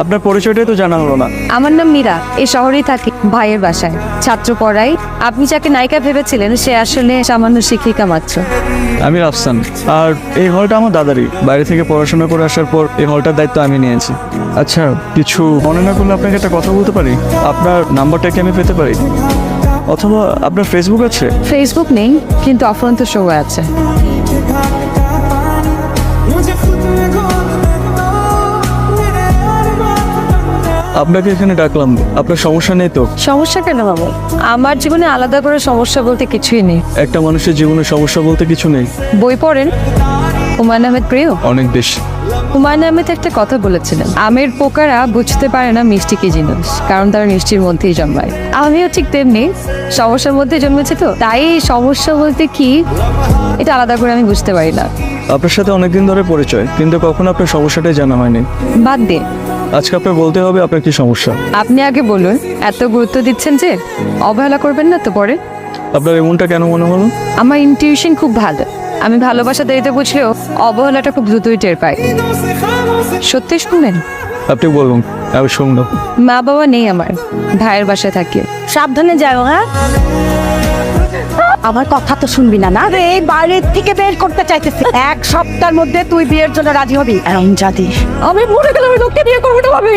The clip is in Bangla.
আপনার পরিচয়টাই তো জানা হলো না। আমার নাম মীরা, এই শহরেই থাকি, ভাইয়ের বাসায় ছাত্র পড়াই। আপনি যাকে নায়িকা ভেবেছিলেন সে আসলে সামান্য শিক্ষিকা মাত্র। আমি রাফসান, আর এই হলটা আমার দাদারই। বাইরে থেকে পড়াশোনা করে আসার পর এই হলটার দায়িত্ব আমি নিয়েছি। আচ্ছা, কিছু মনে না করলে আপনাকে একটা কথা বলতে পারি? আপনার নাম্বারটা কি আমি পেতে পারি? অথবা আপনার ফেসবুক আছে? ফেসবুক নেই, কিন্তু অফুরন্ত সময় আছে। আপনাকে এখানে ডাকলাম, আপনার সমস্যা নেই তো? সমস্যা কেন বাবু? আমার জীবনে আলাদা করে সমস্যা বলতে কিছুই নেই। একটা মানুষের জীবনে সমস্যা বলতে কিছু নেই। বই পড়েন? হুমায়ুন আহমেদ প্রিয়? অনেক বেশি। হুমায়ুন আহমেদ একটা কথা বলেছিলেন, আমের পোকারা বুঝতে পারে না মিষ্টি কি জিনিস, কারণ তারা মিষ্টির মধ্যেই জন্মায়। আমিও ঠিক তেমনি সমস্যার মধ্যে জন্মেছি, তো তাই এই সমস্যা বলতে কি এটা আলাদা করে আমি বুঝতে পারি না। আপনার সাথে অনেকদিন ধরে পরিচয়, কিন্তু কখনো আপনার সমস্যাটাই জানা হয়নি। বাদ দিন, আজকে আপনার বলতে হবে আপনার কি সমস্যা। আপনি আগে বলুন। এত গুরুত্ব দিচ্ছেন যে, অবহেলা করবেন না তো পরে। আপনার এমনটা কেন মনে হলো? আমার ইনটিউশন খুব ভালো। আমি ভালোবাসা দেরিতে বুঝলেও অবহেলাটা খুব দ্রুতই টের পাই। সত্যি শুনলেন? আপনি বলুন, আমি শুনলো। মা বাবা নেই আমার, ভাইয়ের বাসায় থাকি। সাবধানে যাও। হ্যাঁ, আমার কথা তো শুনবি না? না রে, এই বাড়ির থেকে বের করতে চাইতেছি। এক সপ্তাহের মধ্যে তুই বিয়ের জন্য রাজি হবি। জাতি আমি মরে গেলে ওই লোককে বিয়ে করবো না ভাবি।